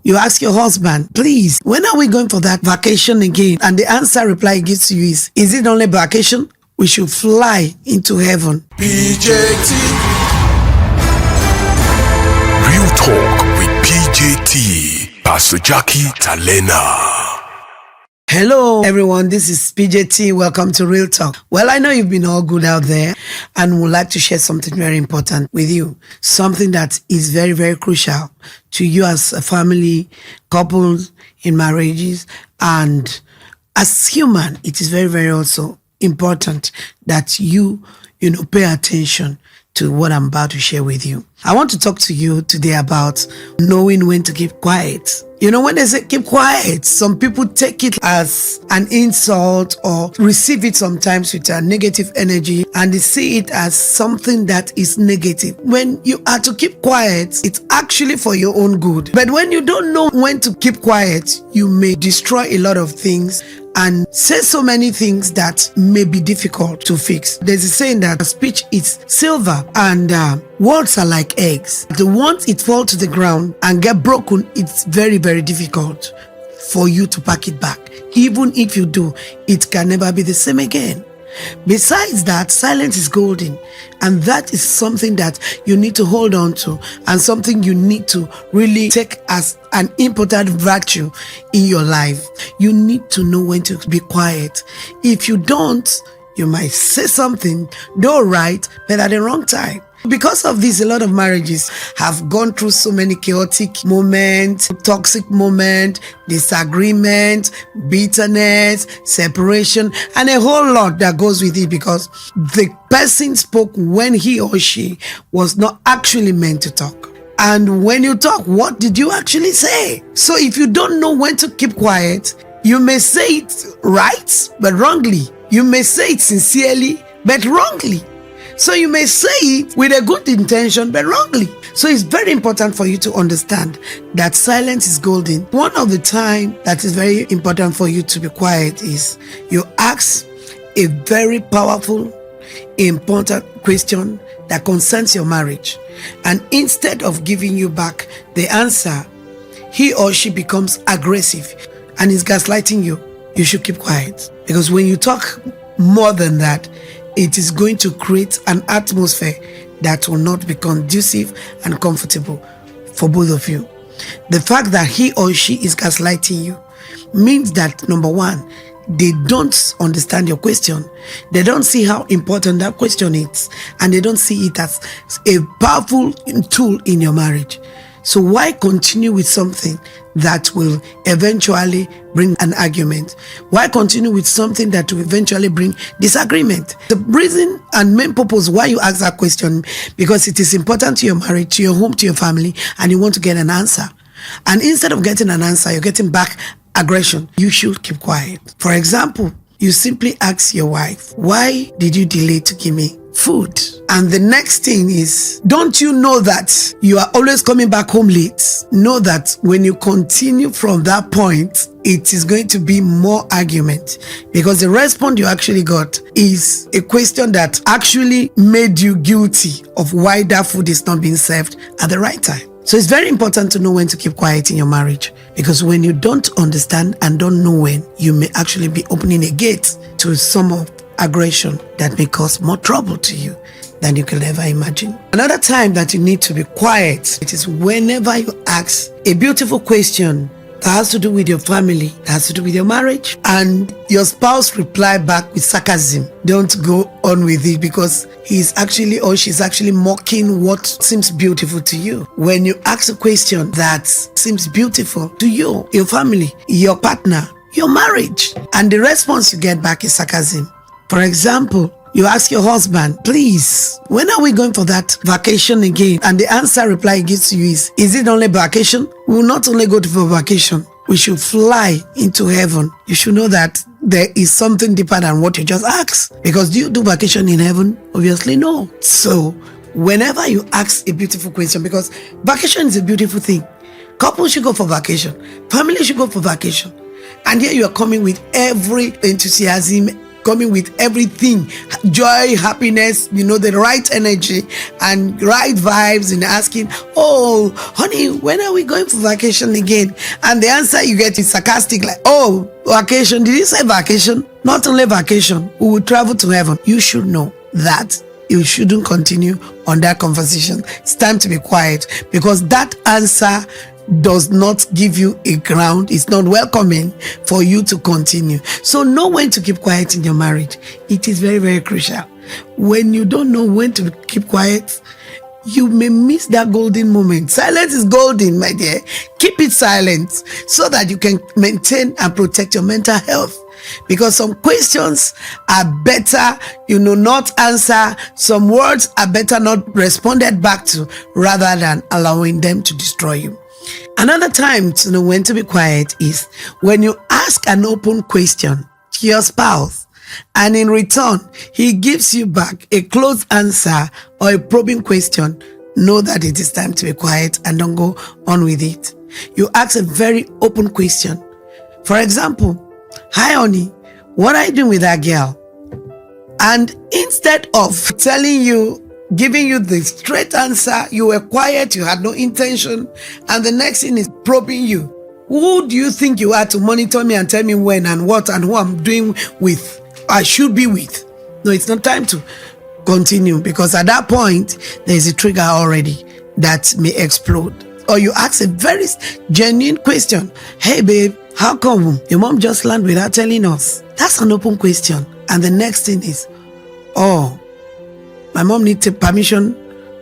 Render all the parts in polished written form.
You ask your husband, please, when are we going for that vacation again? And the answer reply he gives to you is it only vacation? We should fly into heaven. PJT. Real Talk with PJT. Pastor Jackie Talena. Hello everyone, this is PJT. Welcome to Real Talk. Well, I know you've been all good out there and would like to share something very important with you. Something that is very, very crucial to you as a family, couples, in marriages, and as human. It is very, very also important that you pay attention to what I'm about to share with you. I want to talk to you today about knowing when to keep quiet. When they say keep quiet, some people take it as an insult or receive it sometimes with a negative energy, and they see it as something that is negative. When you are to keep quiet, it's actually for your own good. But when you don't know when to keep quiet, you may destroy a lot of things and say so many things that may be difficult to fix. There's a saying that speech is silver and words are like eggs. The ones it fall to the ground and get broken, it's very, very difficult for you to pack it back. Even if you do, it can never be the same again. Besides that, silence is golden, and that is something that you need to hold on to and something you need to really take as an important virtue in your life. You need to know when to be quiet. If you don't, you might say something, though right, but at the wrong time. Because of this, a lot of marriages have gone through so many chaotic moments, toxic moments, disagreement, bitterness, separation, and a whole lot that goes with it because the person spoke when he or she was not actually meant to talk. And when you talk, what did you actually say? So if you don't know when to keep quiet, you may say it right, but wrongly. You may say it sincerely, but wrongly. So you may say it with a good intention, but wrongly. So it's very important for you to understand that silence is golden. One of the time that is very important for you to be quiet is you ask a very powerful, important question that concerns your marriage. And instead of giving you back the answer, he or she becomes aggressive and is gaslighting you. You should keep quiet. Because when you talk more than that, it is going to create an atmosphere that will not be conducive and comfortable for both of you. The fact that he or she is gaslighting you means that, number one, they don't understand your question. They don't see how important that question is, and they don't see it as a powerful tool in your marriage. So why continue with something that will eventually bring an argument? Why continue with something that will eventually bring disagreement? The reason and main purpose why you ask that question, because it is important to your marriage, to your home, to your family, and you want to get an answer. And instead of getting an answer, you're getting back aggression. You should keep quiet. For example, you simply ask your wife, why did you delay to give me food? And the next thing is, don't you know that you are always coming back home late? Know that when you continue from that point, it is going to be more argument, because the response you actually got is a question that actually made you guilty of why that food is not being served at the right time. So it's very important to know when to keep quiet in your marriage, because when you don't understand and don't know when, you may actually be opening a gate to some of aggression that may cause more trouble to you than you can ever imagine. Another time that you need to be quiet, it is whenever you ask a beautiful question that has to do with your family, that has to do with your marriage, and your spouse reply back with sarcasm. Don't go on with it, because he's actually or she's actually mocking what seems beautiful to you. When you ask a question that seems beautiful to you, your family, your partner, your marriage, and the response you get back is sarcasm. For example, you ask your husband, please, when are we going for that vacation again? And the answer reply he gives to you is it only vacation? We will not only go for vacation, we should fly into heaven. You should know that there is something deeper than what you just asked. Because do you do vacation in heaven? Obviously no. So whenever you ask a beautiful question, because vacation is a beautiful thing. Couples should go for vacation. Family should go for vacation. And here you are coming with every enthusiasm, coming with everything, joy, happiness, the right energy and right vibes, and asking, oh, honey, when are we going for vacation again? And the answer you get is sarcastic, like, oh, vacation, did you say vacation? Not only vacation, we will travel to heaven. You should know that you shouldn't continue on that conversation. It's time to be quiet, because that answer does not give you a ground. It's not welcoming for you to continue. So know when to keep quiet in your marriage. It is very, very crucial. When you don't know when to keep quiet, you may miss that golden moment. Silence is golden, my dear. Keep it silent so that you can maintain and protect your mental health. Because some questions are better, not answer. Some words are better not responded back to, rather than allowing them to destroy you. Another time to know when to be quiet is when you ask an open question to your spouse, and in return, he gives you back a closed answer or a probing question. Know that it is time to be quiet and don't go on with it. You ask a very open question. For example, hi honey, what are you doing with that girl? And instead of giving you the straight answer, you were quiet, you had no intention, and the next thing is probing you. Who do you think you are to monitor me and tell me when and what and who I'm doing with, I should be with? No, it's not time to continue, because at that point, there's a trigger already that may explode. Or you ask a very genuine question. Hey babe, how come your mom just landed without telling us? That's an open question. And the next thing is, oh, my mom needs permission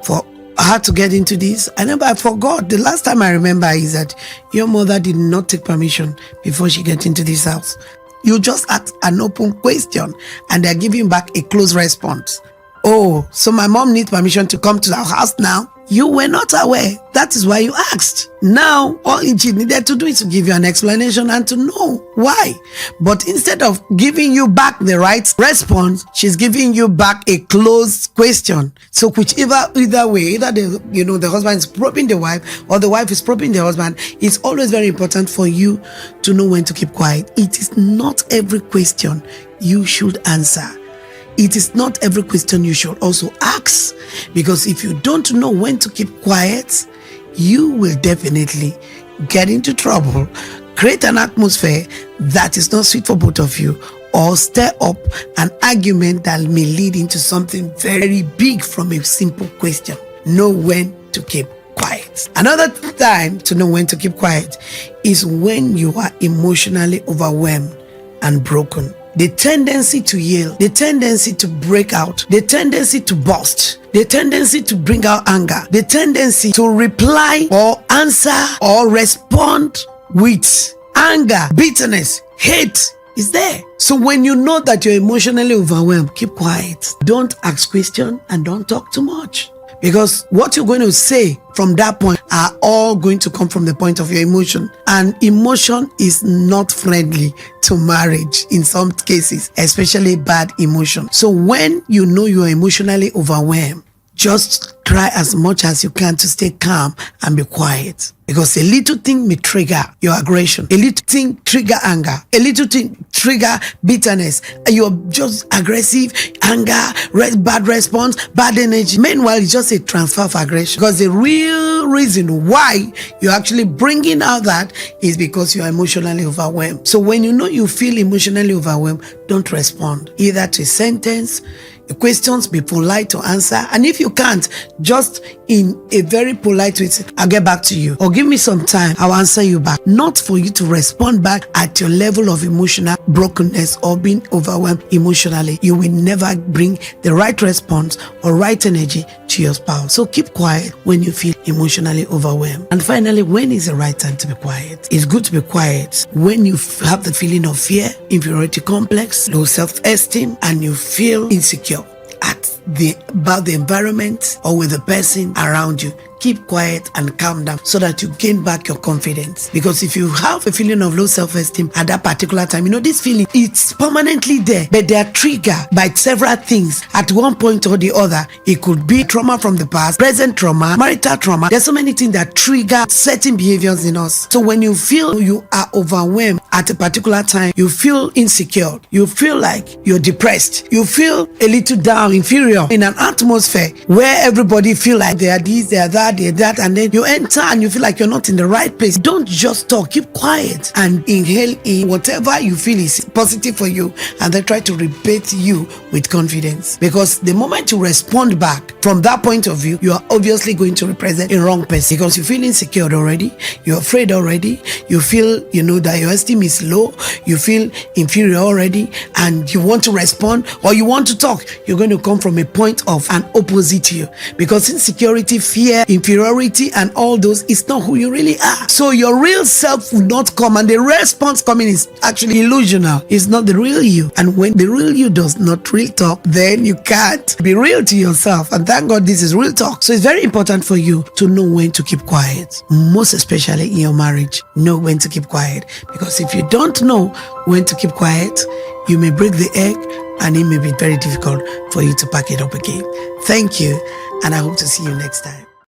for her to get into this. I forgot. The last time I remember is that your mother did not take permission before she get into this house. You just ask an open question and they're giving back a closed response. Oh, so my mom needs permission to come to our house now? You were not aware. That is why you asked. Now, all she needed to do is to give you an explanation and to know why. But instead of giving you back the right response, she's giving you back a closed question. So either way, either the husband is probing the wife or the wife is probing the husband, it's always very important for you to know when to keep quiet. It is not every question you should answer. It is not every question you should also ask, because if you don't know when to keep quiet, you will definitely get into trouble, create an atmosphere that is not sweet for both of you, or stir up an argument that may lead into something very big from a simple question. Know when to keep quiet. Another time to know when to keep quiet is when you are emotionally overwhelmed and broken. The tendency to yell, the tendency to break out, the tendency to burst, the tendency to bring out anger, the tendency to reply or answer or respond with anger, bitterness, hate is there. So when you know that you're emotionally overwhelmed, keep quiet. Don't ask questions and don't talk too much. Because what you're going to say from that point are all going to come from the point of your emotion. And emotion is not friendly to marriage in some cases, especially bad emotion. So when you know you're emotionally overwhelmed, just try as much as you can to stay calm and be quiet. Because a little thing may trigger your aggression. A little thing trigger anger. A little thing trigger bitterness. You're just aggressive, anger, bad response, bad energy. Meanwhile, it's just a transfer of aggression. Because the real reason why you're actually bringing out that is because you're emotionally overwhelmed. So when you know you feel emotionally overwhelmed, don't respond either to a sentence, questions, be polite to answer. And if you can't, just in a very polite way, I'll get back to you, or give me some time, I'll answer you back. Not for you to respond back at your level of emotional brokenness or being overwhelmed emotionally. You will never bring the right response or right energy to your spouse. So keep quiet when you feel emotionally overwhelmed. And finally, when is the right time to be quiet? It's good to be quiet when you have the feeling of fear, inferiority complex, low self-esteem, and you feel insecure about the environment or with the person around you. keep quiet and calm down so that you gain back your confidence. Because if you have a feeling of low self-esteem at that particular time, this feeling, it's permanently there, but they are triggered by several things at one point or the other. It could be trauma from the past, present trauma, marital trauma. There's so many things that trigger certain behaviors in us. So when you feel you are overwhelmed at a particular time, you feel insecure, you feel like you're depressed, you feel a little down, inferior in an atmosphere where everybody feel like they are this, they are that, they are that, and then you enter and you feel like you're not in the right place. Don't just talk, keep quiet and inhale in whatever you feel is positive for you, and then try to rebate you with confidence. Because the moment you respond back from that point of view, you are obviously going to represent a wrong person, because you feel insecure already, you're afraid already, you feel that your esteem is low, you feel inferior already, and you want to respond or you want to talk. You're going to come from a point of an opposite to you, because insecurity, fear, inferiority, and all those is not who you really are. So your real self will not come, and the response coming is actually illusional. It's not the real you. And when the real you does not real talk, then you can't be real to yourself. And thank God this is real talk. So it's very important for you to know when to keep quiet, most especially in your marriage. Know when to keep quiet, because if you don't know when to keep quiet, you may break the egg and it may be very difficult for you to pack it up again. Thank you, and I hope to see you next time.